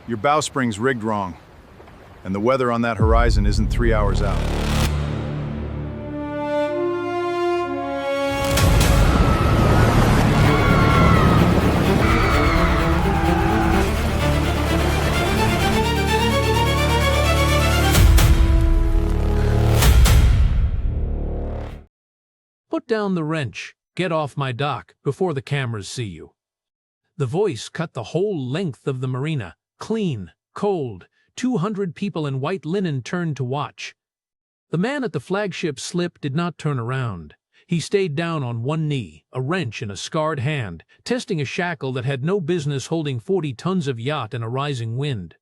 Your bowspring's rigged wrong, and the weather on that horizon isn't 3 hours out. Put down the wrench. Get off my dock before the cameras see you. The voice cut the whole length of the marina. Clean, cold, 200 people in white linen turned to watch. The man at the flagship slip did not turn around. He stayed down on one knee, a wrench in a scarred hand, testing a shackle that had no business holding 40 tons of yacht in a rising wind.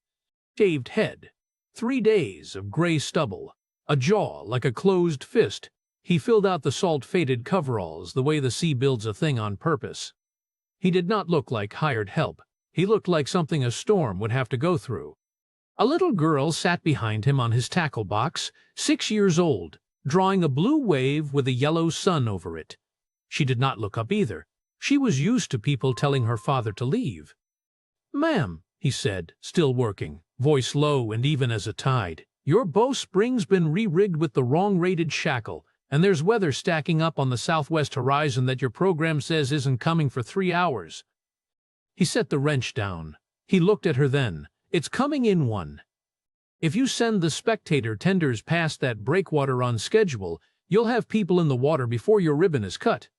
Shaved head, 3 days of gray stubble, a jaw like a closed fist. He filled out the salt-faded coveralls the way the sea builds a thing on purpose. He did not look like hired help. He looked like something a storm would have to go through. A little girl sat behind him on his tackle box, 6 years old, drawing a blue wave with a yellow sun over it. She did not look up either. She was used to people telling her father to leave. "Ma'am," he said, still working, voice low and even as a tide, "your bowspring's been re-rigged with the wrong rated shackle, and there's weather stacking up on the southwest horizon that your program says isn't coming for 3 hours. He set the wrench down. He looked at her then. "It's coming in one. If you send the spectator tenders past that breakwater on schedule, you'll have people in the water before your ribbon is cut.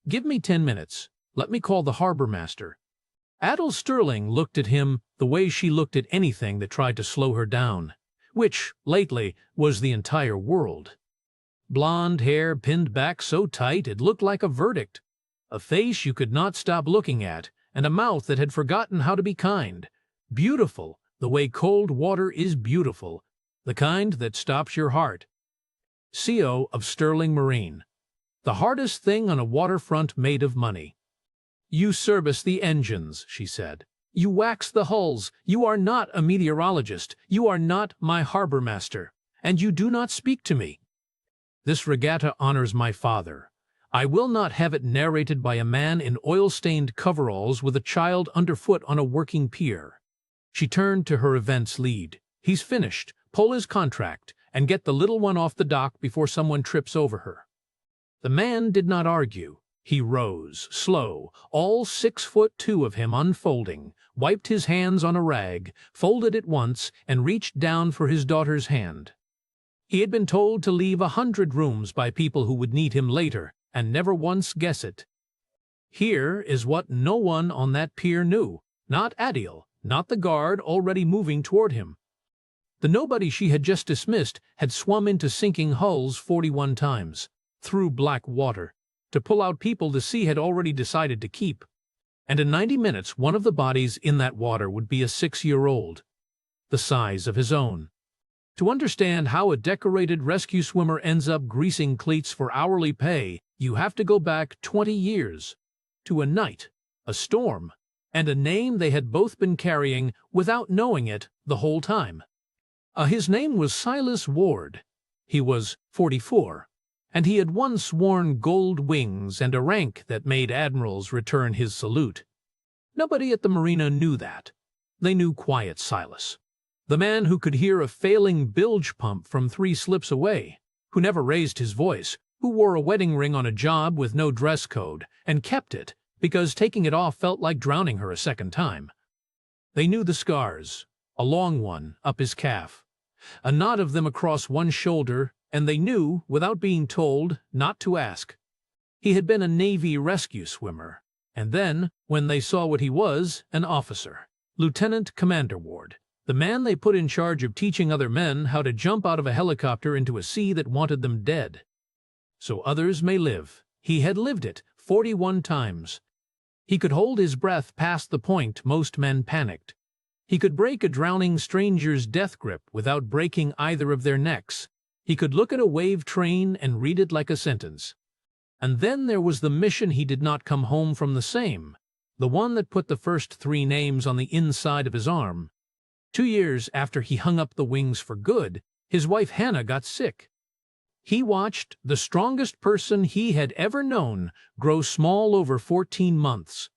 Give me 10 minutes. Let me call the harbor master." Adele Sterling looked at him the way she looked at anything that tried to slow her down, which, lately, was the entire world. Blonde hair pinned back so tight it looked like a verdict, a face you could not stop looking at, and a mouth that had forgotten how to be kind. Beautiful, the way cold water is beautiful, the kind that stops your heart. CEO of Sterling Marine. The hardest thing on a waterfront made of money. "You service the engines," she said. "You wax the hulls. You are not a meteorologist. You are not my harbor master. And you do not speak to me. This regatta honors my father. I will not have it narrated by a man in oil-stained coveralls with a child underfoot on a working pier." She turned to her events lead. "He's finished. Pull his contract, and get the little one off the dock before someone trips over her." The man did not argue. He rose, slow, all 6'2" of him unfolding, wiped his hands on a rag, folded it once, and reached down for his daughter's hand. He had been told to leave 100 rooms by people who would need him later, and never once guess it. Here is what no one on that pier knew, not Adele, not the guard already moving toward him. The nobody she had just dismissed had swum into sinking hulls 41 times, through black water, to pull out people the sea had already decided to keep. And in 90 minutes one of the bodies in that water would be a 6-year-old, the size of his own. To understand how a decorated rescue swimmer ends up greasing cleats for hourly pay, you have to go back 20 years, to a night, a storm, and a name they had both been carrying without knowing it the whole time. His name was Silas Ward. He was 44, and he had once worn gold wings and a rank that made admirals return his salute. Nobody at the marina knew that. They knew Quiet Silas, the man who could hear a failing bilge pump from 3 slips away, who never raised his voice, who wore a wedding ring on a job with no dress code, and kept it, because taking it off felt like drowning her a second time. They knew the scars, a long one up his calf, a knot of them across one shoulder, and they knew, without being told, not to ask. He had been a Navy rescue swimmer, and then, when they saw what he was, an officer, Lieutenant Commander Ward, the man they put in charge of teaching other men how to jump out of a helicopter into a sea that wanted them dead. So others may live. He had lived it 41 times. He could hold his breath past the point most men panicked. He could break a drowning stranger's death grip without breaking either of their necks. He could look at a wave train and read it like a sentence. And then there was the mission he did not come home from the same, the one that put the first 3 names on the inside of his arm. 2 years after he hung up the wings for good, his wife Hannah got sick. He watched the strongest person he had ever known grow small over 14 months.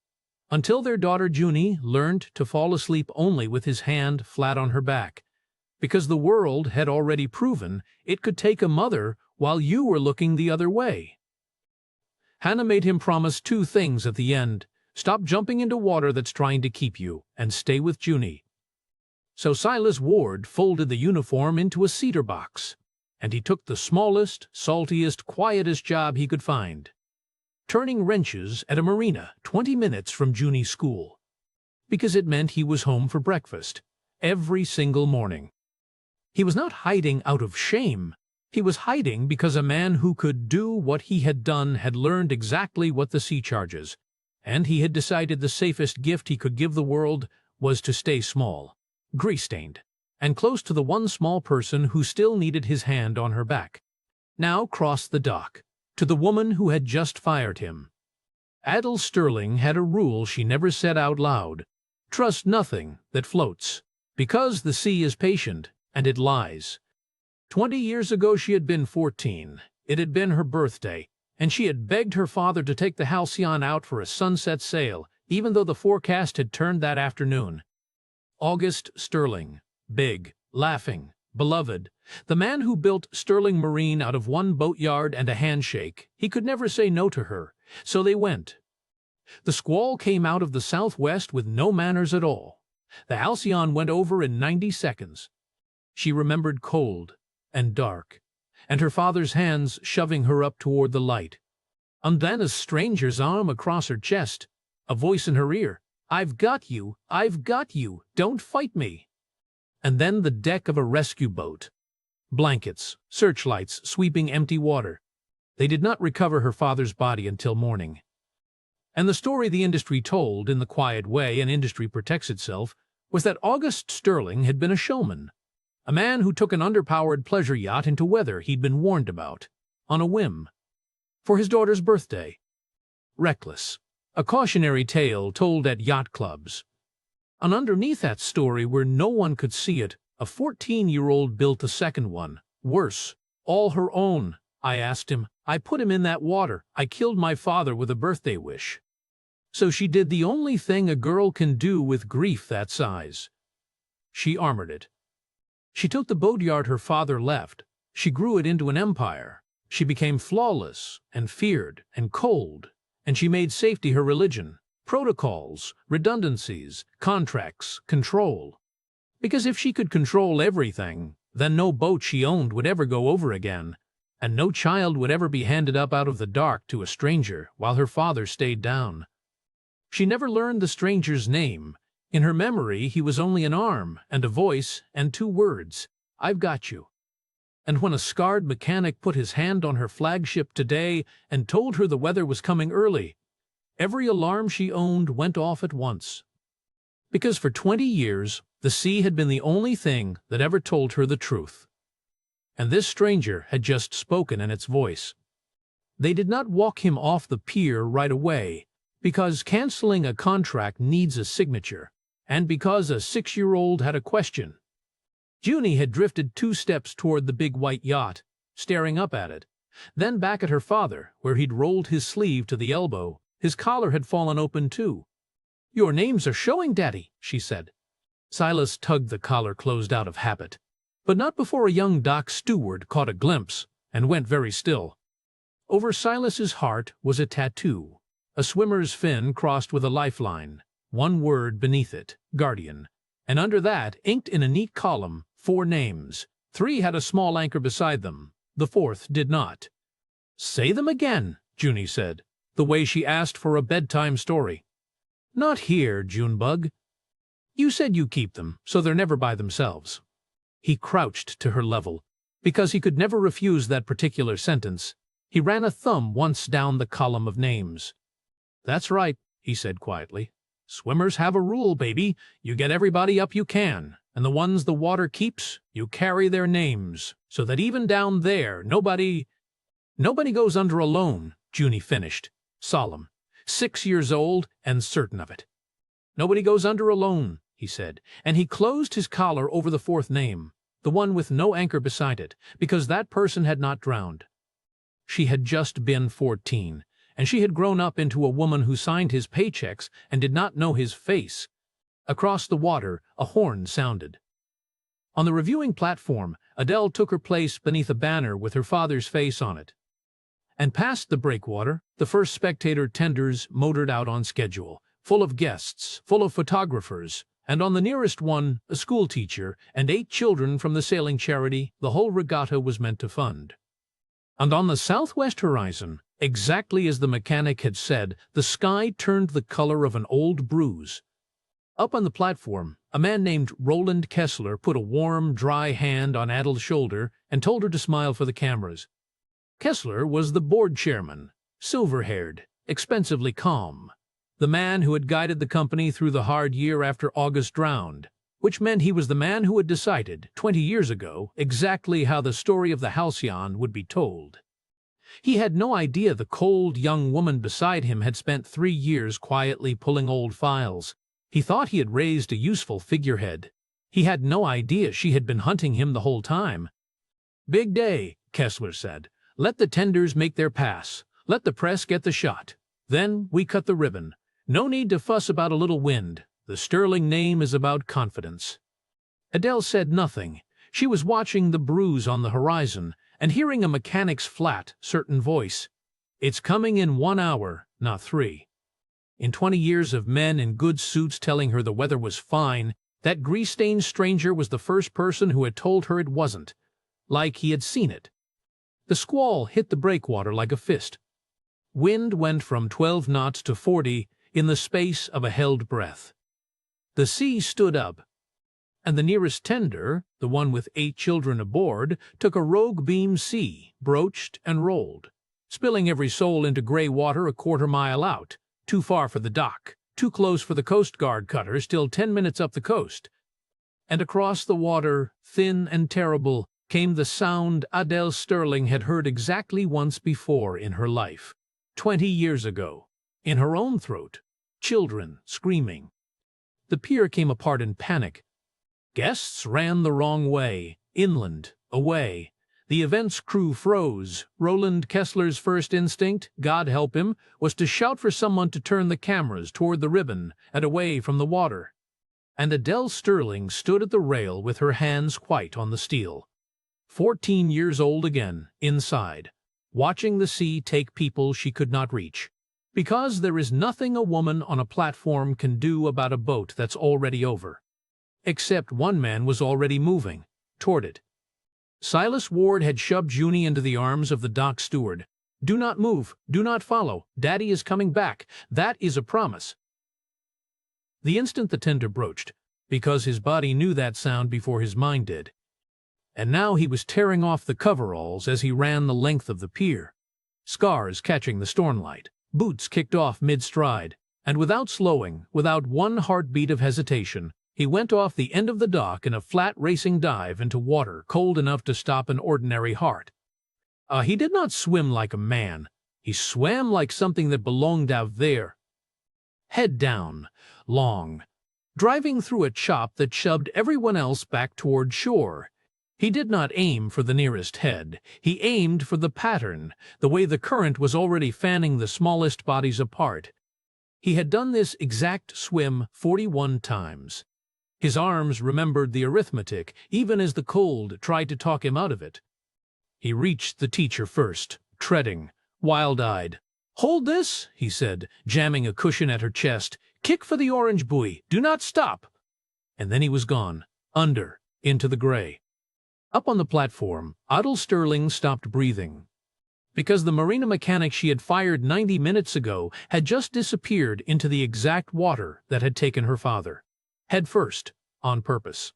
until their daughter Junie learned to fall asleep only with his hand flat on her back, because the world had already proven it could take a mother while you were looking the other way. Hannah made him promise 2 things at the end: stop jumping into water that's trying to keep you, and stay with Junie. So Silas Ward folded the uniform into a cedar box, and he took the smallest, saltiest, quietest job he could find, turning wrenches at a marina 20 minutes from Junie's school, because it meant he was home for breakfast every single morning. He was not hiding out of shame. He was hiding because a man who could do what he had done had learned exactly what the sea charges, and he had decided the safest gift he could give the world was to stay small, grease-stained, and close to the one small person who still needed his hand on her back. Now cross the dock to the woman who had just fired him. Adele Sterling had a rule she never said out loud: trust nothing that floats, because the sea is patient and it lies. 20 years ago she had been 14. It had been her birthday, and she had begged her father to take the Halcyon out for a sunset sail, even though the forecast had turned that afternoon. August Sterling, big, laughing, beloved, the man who built Sterling Marine out of one boatyard and a handshake. He could never say no to her, so they went. The squall came out of the southwest with no manners at all. The Halcyon went over in 90 seconds. She remembered cold and dark, and her father's hands shoving her up toward the light. And then a stranger's arm across her chest, a voice in her ear: "I've got you, don't fight me." And then the deck of a rescue boat. Blankets, searchlights sweeping empty water. They did not recover her father's body until morning. And the story the industry told, in the quiet way an industry protects itself, was that August Sterling had been a showman. A man who took an underpowered pleasure yacht into weather he'd been warned about, on a whim, for his daughter's birthday. Reckless. A cautionary tale told at yacht clubs. And underneath that story, where no one could see it, a 14-year-old built a second one, worse, all her own. I asked him. I put him in that water. I killed my father with a birthday wish. So she did the only thing a girl can do with grief that size. She armored it. She took the boatyard her father left. She grew it into an empire. She became flawless and feared and cold, and she made safety her religion. Protocols, redundancies, contracts, control. Because if she could control everything, then no boat she owned would ever go over again, and no child would ever be handed up out of the dark to a stranger while her father stayed down. She never learned the stranger's name. In her memory, he was only an arm and a voice and 2 words: "I've got you." And when a scarred mechanic put his hand on her flagship today and told her the weather was coming early, every alarm she owned went off at once. Because for 20 years, the sea had been the only thing that ever told her the truth. And this stranger had just spoken in its voice. They did not walk him off the pier right away, because canceling a contract needs a signature, and because a 6-year-old had a question. Junie had drifted 2 steps toward the big white yacht, staring up at it, then back at her father, where he'd rolled his sleeve to the elbow. His collar had fallen open too. "Your names are showing, Daddy," she said. Silas tugged the collar closed out of habit, but not before a young dock steward caught a glimpse and went very still. Over Silas's heart was a tattoo, a swimmer's fin crossed with a lifeline, 1 word beneath it: Guardian, and under that, inked in a neat column, 4 names. 3 had a small anchor beside them. The 4th did not. "Say them again," Junie said, the way she asked for a bedtime story. "Not here, Junebug. You said you keep them, so they're never by themselves." He crouched to her level, because he could never refuse that particular sentence. He ran a thumb once down the column of names. "That's right," he said quietly. "Swimmers have a rule, baby. You get everybody up you can, and the ones the water keeps, you carry their names, so that even down there, nobody goes under alone," Junie finished, solemn, 6 years old and certain of it. "Nobody goes under alone," he said, and he closed his collar over the 4th name, the one with no anchor beside it, because that person had not drowned. She had just been 14, and she had grown up into a woman who signed his paychecks and did not know his face. Across the water, a horn sounded. On the reviewing platform, Adele took her place beneath a banner with her father's face on it. And past the breakwater, the first spectator tenders motored out on schedule, full of guests, full of photographers, and on the nearest one, a schoolteacher and 8 children from the sailing charity the whole regatta was meant to fund. And on the southwest horizon, exactly as the mechanic had said, the sky turned the color of an old bruise. Up on the platform, a man named Roland Kessler put a warm, dry hand on Adele's shoulder and told her to smile for the cameras. Kessler was the board chairman, silver-haired, expensively calm, the man who had guided the company through the hard year after August drowned, which meant he was the man who had decided, 20 years ago, exactly how the story of the Halcyon would be told. He had no idea the cold young woman beside him had spent 3 years quietly pulling old files. He thought he had raised a useful figurehead. He had no idea she had been hunting him the whole time. "Big day," Kessler said. "Let the tenders make their pass. Let the press get the shot. Then we cut the ribbon. No need to fuss about a little wind. The Sterling name is about confidence." Adele said nothing. She was watching the bruise on the horizon and hearing a mechanic's flat, certain voice. "It's coming in 1 hour, not 3. In 20 years of men in good suits telling her the weather was fine, that grease-stained stranger was the first person who had told her it wasn't, like he had seen it. The squall hit the breakwater like a fist. Wind went from 12 knots to 40 in the space of a held breath. The sea stood up, and the nearest tender, the one with 8 children aboard, took a rogue beam sea, broached and rolled, spilling every soul into gray water a quarter-mile out, too far for the dock, too close for the Coast Guard cutter still 10 minutes up the coast. And across the water, thin and terrible, came the sound Adele Sterling had heard exactly once before in her life, 20 years ago, in her own throat, children screaming. The pier came apart in panic. Guests ran the wrong way, inland, away. The event's crew froze. Roland Kessler's first instinct, God help him, was to shout for someone to turn the cameras toward the ribbon and away from the water. And Adele Sterling stood at the rail with her hands white on the steel. 14 years old again, inside, watching the sea take people she could not reach. Because there is nothing a woman on a platform can do about a boat that's already over. Except one man was already moving toward it. Silas Ward had shoved Junie into the arms of the dock steward. "Do not move, do not follow. Daddy is coming back. That is a promise." The instant the tender broached, because his body knew that sound before his mind did. And now he was tearing off the coveralls as he ran the length of the pier. Scars catching the stormlight, boots kicked off mid-stride, and without slowing, without one heartbeat of hesitation, he went off the end of the dock in a flat racing dive into water cold enough to stop an ordinary heart. He did not swim like a man. He swam like something that belonged out there. Head down, long, driving through a chop that shoved everyone else back toward shore. He did not aim for the nearest head. He aimed for the pattern, the way the current was already fanning the smallest bodies apart. He had done this exact swim 41 times. His arms remembered the arithmetic, even as the cold tried to talk him out of it. He reached the teacher first, treading, wild-eyed. "Hold this," he said, jamming a cushion at her chest. "Kick for the orange buoy. Do not stop." And then he was gone, under, into the gray. Up on the platform, Adele Sterling stopped breathing. Because the marina mechanic she had fired 90 minutes ago had just disappeared into the exact water that had taken her father. Head first, on purpose.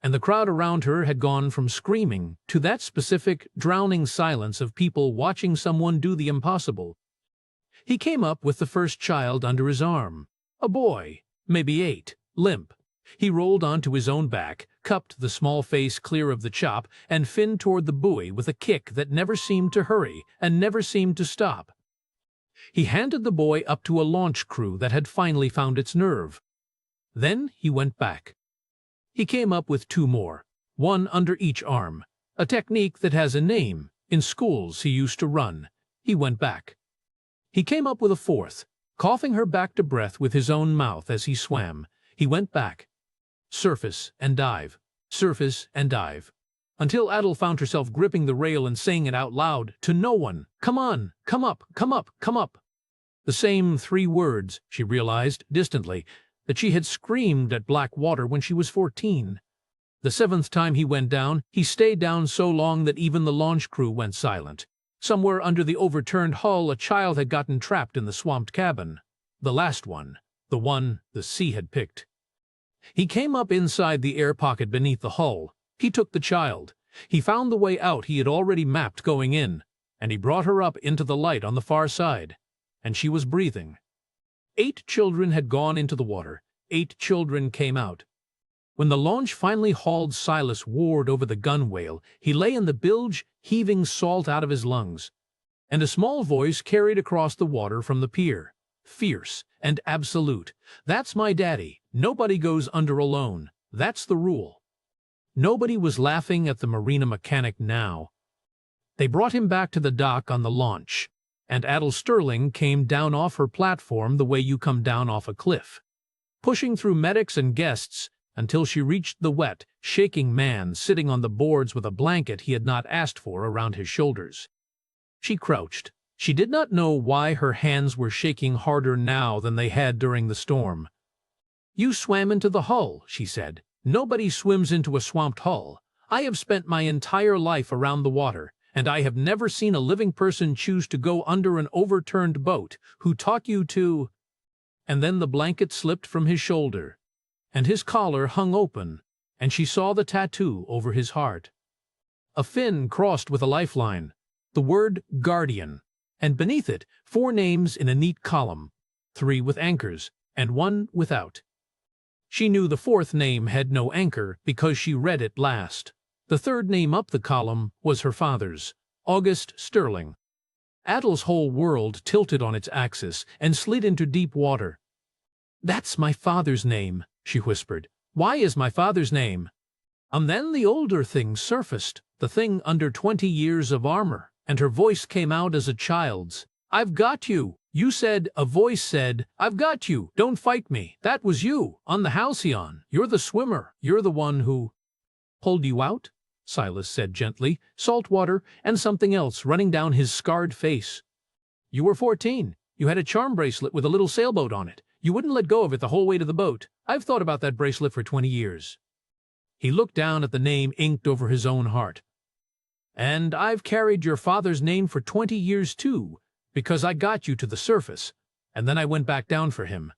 And the crowd around her had gone from screaming to that specific, drowning silence of people watching someone do the impossible. He came up with the first child under his arm. A boy, maybe 8, limp. He rolled onto his own back, cupped the small face clear of the chop, and finned toward the buoy with a kick that never seemed to hurry and never seemed to stop. He handed the boy up to a launch crew that had finally found its nerve. Then he went back. He came up with 2 more, one under each arm, a technique that has a name. In schools he used to run. He went back. He came up with a fourth, coughing her back to breath with his own mouth as he swam. He went back. Surface and dive. Surface and dive. Until Adele found herself gripping the rail and saying it out loud to no one. Come on, come up, come up, come up. The same 3 words, she realized distantly, that she had screamed at black water when she was 14. The 7th time he went down, he stayed down so long that even the launch crew went silent. Somewhere under the overturned hull, a child had gotten trapped in the swamped cabin. The last one. The one the sea had picked. He came up inside the air pocket beneath the hull. He took the child. He found the way out he had already mapped going in, and he brought her up into the light on the far side. And she was breathing. 8 children had gone into the water. 8 children came out. When the launch finally hauled Silas Ward over the gunwale, he lay in the bilge, heaving salt out of his lungs. And a small voice carried across the water from the pier. Fierce and absolute. That's my daddy. Nobody goes under alone. That's the rule. Nobody was laughing at the marina mechanic now. They brought him back to the dock on the launch, and Adele Sterling came down off her platform the way you come down off a cliff, pushing through medics and guests until she reached the wet, shaking man sitting on the boards with a blanket he had not asked for around his shoulders. She crouched. She did not know why her hands were shaking harder now than they had during the storm. You swam into the hull, she said. Nobody swims into a swamped hull. I have spent my entire life around the water, and I have never seen a living person choose to go under an overturned boat. Who taught you to? And then the blanket slipped from his shoulder, and his collar hung open, and she saw the tattoo over his heart. A fin crossed with a lifeline, the word Guardian, and beneath it 4 names in a neat column, 3 with anchors, and 1 without. She knew the 4th name had no anchor because she read it last. The 3rd name up the column was her father's, August Sterling. Adele's whole world tilted on its axis and slid into deep water. That's my father's name, she whispered. Why is my father's name? And then the older thing surfaced, the thing under 20 years of armor, and her voice came out as a child's. I've got you. You said, a voice said, I've got you. Don't fight me. That was you, on the Halcyon. You're the swimmer. You're the one who pulled you out, Silas said gently, salt water and something else running down his scarred face. You were 14. You had a charm bracelet with a little sailboat on it. You wouldn't let go of it the whole way to the boat. I've thought about that bracelet for 20 years. He looked down at the name inked over his own heart. And I've carried your father's name for 20 years too, because I got you to the surface, and then I went back down for him.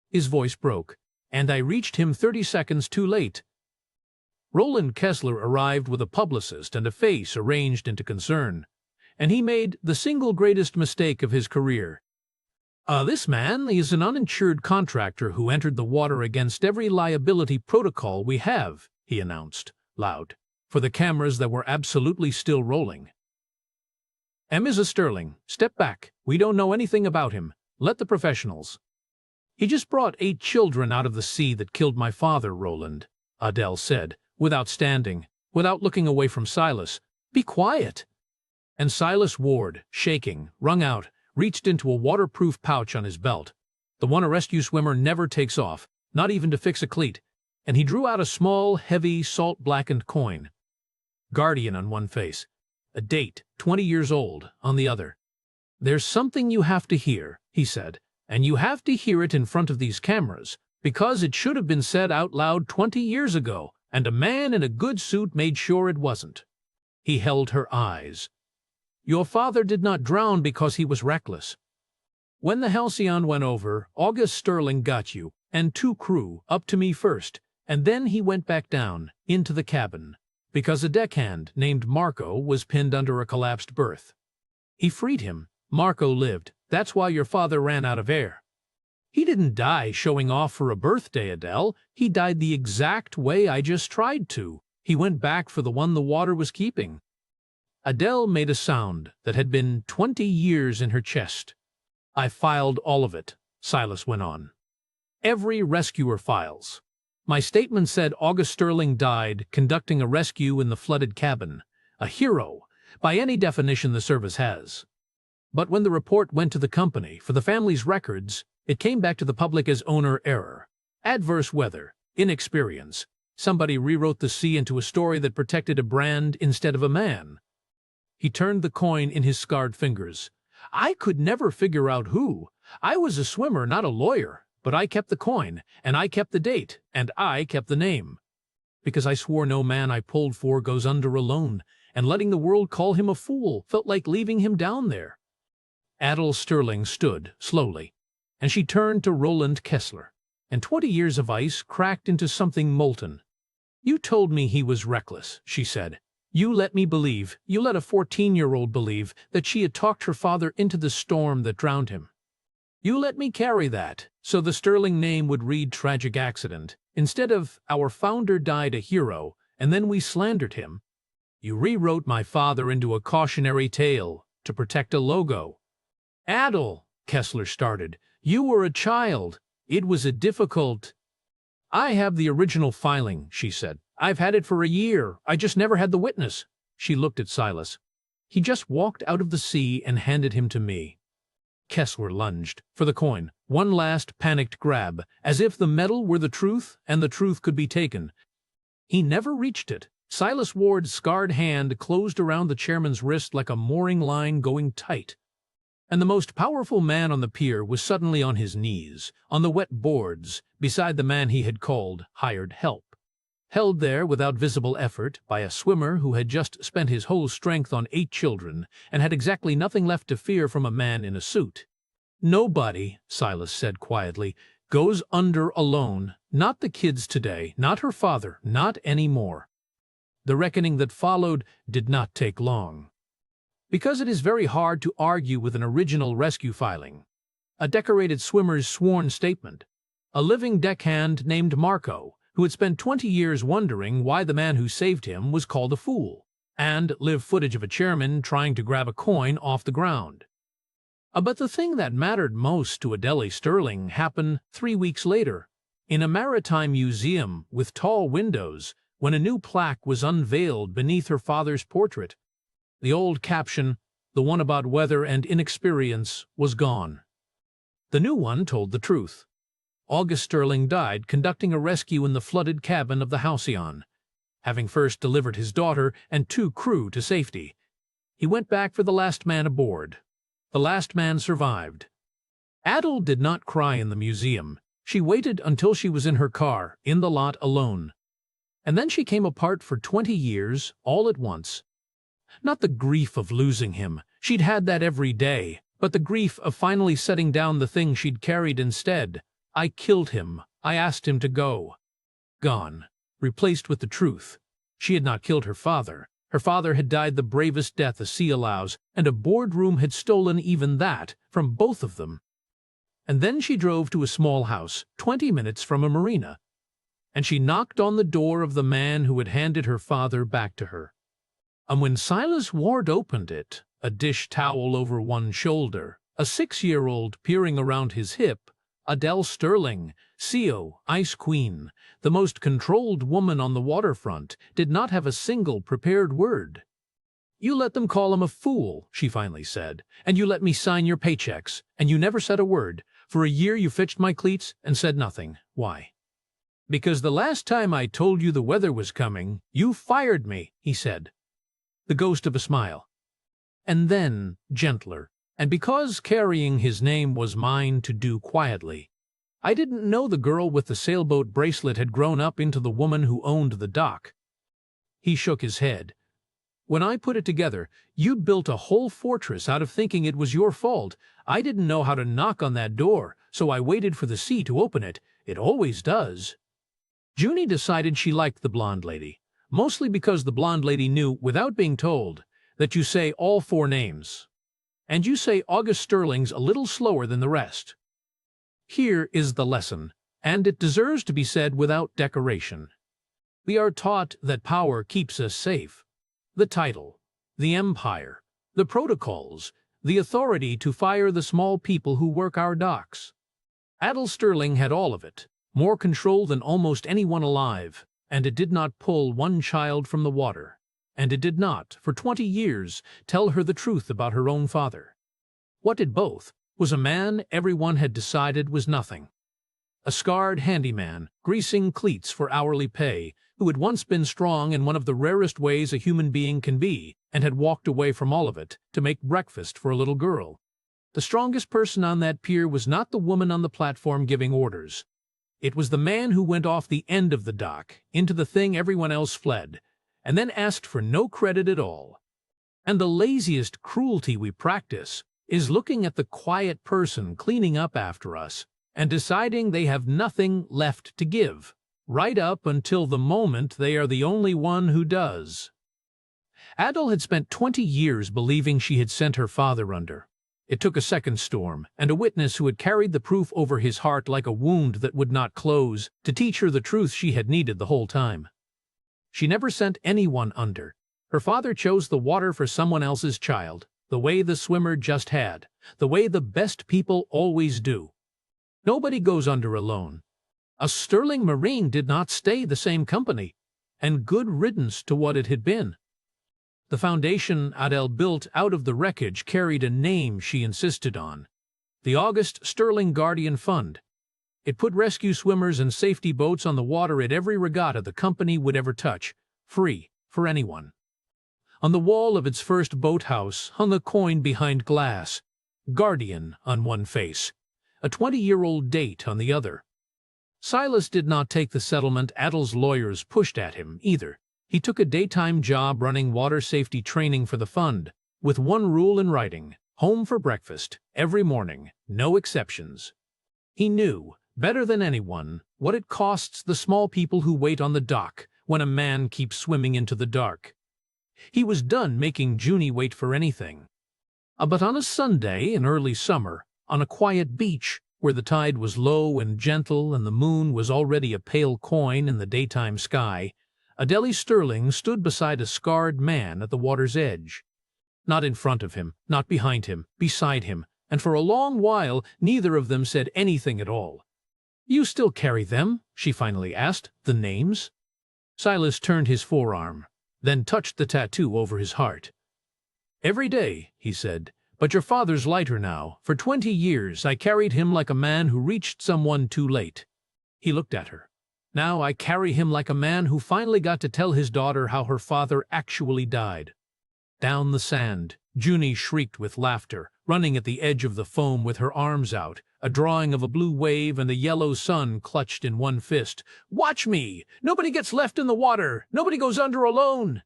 His voice broke, and I reached him 30 seconds too late. Roland Kessler arrived with a publicist and a face arranged into concern, and he made the single greatest mistake of his career. This man is an uninsured contractor who entered the water against every liability protocol we have, he announced, loud, for the cameras that were absolutely still rolling. Mrs. Sterling, step back. We don't know anything about him. Let the professionals. He just brought 8 children out of the sea that killed my father, Roland, Adele said, without standing, without looking away from Silas. Be quiet. And Silas Ward, shaking, wrung out, reached into a waterproof pouch on his belt, the one a rescue swimmer never takes off, not even to fix a cleat, and he drew out a small, heavy, salt-blackened coin. Guardian on one face, a date, 20 years old, on the other. There's something you have to hear, he said, and you have to hear it in front of these cameras, because it should have been said out loud 20 years ago, and a man in a good suit made sure it wasn't. He held her eyes. Your father did not drown because he was reckless. When the Halcyon went over, August Sterling got you, and 2 crew, up to me first, and then he went back down, into the cabin, because a deckhand named Marco was pinned under a collapsed berth. He freed him. Marco lived. That's why your father ran out of air. He didn't die showing off for a birthday, Adele. He died the exact way I just tried to. He went back for the one the water was keeping. Adele made a sound that had been 20 years in her chest. I filed all of it, Silas went on. Every rescuer files. My statement said August Sterling died conducting a rescue in the flooded cabin. A hero, by any definition the service has. But when the report went to the company for the family's records, it came back to the public as owner error. Adverse weather, inexperience. Somebody rewrote the sea into a story that protected a brand instead of a man. He turned the coin in his scarred fingers. I could never figure out who. I was a swimmer, not a lawyer, but I kept the coin, and I kept the date, and I kept the name. Because I swore no man I pulled for goes under alone, and letting the world call him a fool felt like leaving him down there. Adele Sterling stood, slowly, and she turned to Roland Kessler, and 20 years of ice cracked into something molten. You told me he was reckless, she said. You let me believe, you let a 14-year-old believe, that she had talked her father into the storm that drowned him. You let me carry that, so the Sterling name would read tragic accident, instead of our founder died a hero, and then we slandered him. You rewrote my father into a cautionary tale to protect a logo. Adele, Kessler started, you were a child. It was a difficult... I have the original filing, she said. I've had it for a year. I just never had the witness. She looked at Silas. He just walked out of the sea and handed him to me. Kessler lunged for the coin, one last panicked grab, as if the metal were the truth and the truth could be taken. He never reached it. Silas Ward's scarred hand closed around the chairman's wrist like a mooring line going tight. And the most powerful man on the pier was suddenly on his knees, on the wet boards, beside the man he had called hired help. Held there without visible effort by a swimmer who had just spent his whole strength on 8 children and had exactly nothing left to fear from a man in a suit. Nobody, Silas said quietly, goes under alone, not the kids today, not her father, not any more. The reckoning that followed did not take long. Because it is very hard to argue with an original rescue filing. A decorated swimmer's sworn statement. A living deckhand named Marco, who had spent 20 years wondering why the man who saved him was called a fool, and live footage of a chairman trying to grab a coin off the ground. But the thing that mattered most to Adele Sterling happened 3 weeks later, in a maritime museum with tall windows, when a new plaque was unveiled beneath her father's portrait. The old caption, the one about weather and inexperience, was gone. The new one told the truth. August Sterling died conducting a rescue in the flooded cabin of the Halcyon, having first delivered his daughter and 2 crew to safety. He went back for the last man aboard. The last man survived. Adele did not cry in the museum. She waited until she was in her car, in the lot alone. And then she came apart for 20 years, all at once. Not the grief of losing him, she'd had that every day, but the grief of finally setting down the thing she'd carried instead. I killed him. I asked him to go. Gone. Replaced with the truth. She had not killed her father. Her father had died the bravest death a sea allows, and a boardroom had stolen even that from both of them. And then she drove to a small house, 20 minutes from a marina, and she knocked on the door of the man who had handed her father back to her. And when Silas Ward opened it, a dish towel over one shoulder, a 6-year-old peering around his hip, Adele Sterling, CO, Ice Queen, the most controlled woman on the waterfront, did not have a single prepared word. You let them call him a fool, she finally said, and you let me sign your paychecks, and you never said a word. For a year you fetched my cleats and said nothing. Why? Because the last time I told you the weather was coming, you fired me, he said. The ghost of a smile. And then, gentler, and because carrying his name was mine to do quietly, I didn't know the girl with the sailboat bracelet had grown up into the woman who owned the dock. He shook his head. When I put it together, you'd built a whole fortress out of thinking it was your fault. I didn't know how to knock on that door, so I waited for the sea to open it. It always does. Junie decided she liked the blonde lady, mostly because the blonde lady knew, without being told, that you say all 4 names. And you say August Sterling's a little slower than the rest. Here is the lesson, and it deserves to be said without decoration. We are taught that power keeps us safe. The title, the empire, the protocols, the authority to fire the small people who work our docks. Adele Sterling had all of it, more control than almost anyone alive, and it did not pull one child from the water, and it did not, for 20 years, tell her the truth about her own father. What did both? Was a man everyone had decided was nothing. A scarred handyman, greasing cleats for hourly pay, who had once been strong in one of the rarest ways a human being can be, and had walked away from all of it to make breakfast for a little girl. The strongest person on that pier was not the woman on the platform giving orders. It was the man who went off the end of the dock into the thing everyone else fled, and then asked for no credit at all. And the laziest cruelty we practice is looking at the quiet person cleaning up after us and deciding they have nothing left to give, right up until the moment they are the only one who does. Adele had spent 20 years believing she had sent her father under. It took a second storm, and a witness who had carried the proof over his heart like a wound that would not close, to teach her the truth she had needed the whole time. She never sent anyone under. Her father chose the water for someone else's child, the way the swimmer just had, the way the best people always do. Nobody goes under alone. A sterling marine did not stay the same company, and good riddance to what it had been. The foundation Adele built out of the wreckage carried a name she insisted on: the August Sterling Guardian Fund. It put rescue swimmers and safety boats on the water at every regatta the company would ever touch, free for anyone. On the wall of its first boathouse hung a coin behind glass, Guardian on one face, a 20-year-old date on the other. Silas did not take the settlement Adele's lawyers pushed at him, either. He took a daytime job running water safety training for the fund, with one rule in writing: home for breakfast, every morning, no exceptions. He knew, better than anyone, what it costs the small people who wait on the dock when a man keeps swimming into the dark. He was done making Junie wait for anything. But on a Sunday in early summer, on a quiet beach, where the tide was low and gentle and the moon was already a pale coin in the daytime sky, Adele Sterling stood beside a scarred man at the water's edge. Not in front of him, not behind him, beside him, and for a long while neither of them said anything at all. "You still carry them?" she finally asked. "The names?" Silas turned his forearm, then touched the tattoo over his heart. "Every day," he said, "but your father's lighter now. For 20 years I carried him like a man who reached someone too late." He looked at her. "Now I carry him like a man who finally got to tell his daughter how her father actually died." Down the sand, Junie shrieked with laughter, running at the edge of the foam with her arms out, a drawing of a blue wave and a yellow sun clutched in one fist. "Watch me! Nobody gets left in the water! Nobody goes under alone!"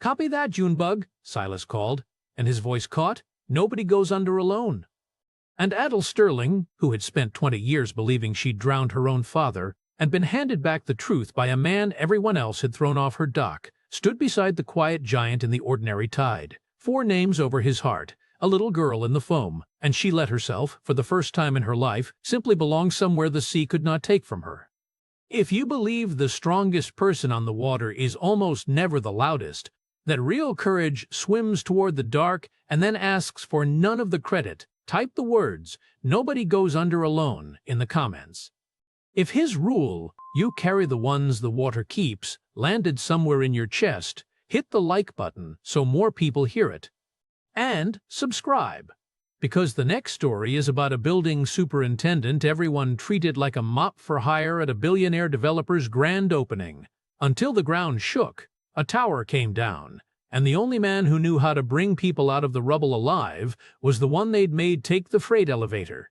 "Copy that, Junebug," Silas called, and his voice caught. "Nobody goes under alone." And Adele Sterling, who had spent 20 years believing she'd drowned her own father, and been handed back the truth by a man everyone else had thrown off her dock, stood beside the quiet giant in the ordinary tide, 4 names over his heart, a little girl in the foam, and she let herself, for the first time in her life, simply belong somewhere the sea could not take from her. If you believe the strongest person on the water is almost never the loudest, that real courage swims toward the dark and then asks for none of the credit, type the words, "Nobody goes under alone," in the comments. If his rule, "you carry the ones the water keeps," landed somewhere in your chest, hit the like button so more people hear it. And subscribe, because the next story is about a building superintendent everyone treated like a mop for hire at a billionaire developer's grand opening. Until the ground shook, a tower came down, and the only man who knew how to bring people out of the rubble alive was the one they'd made take the freight elevator.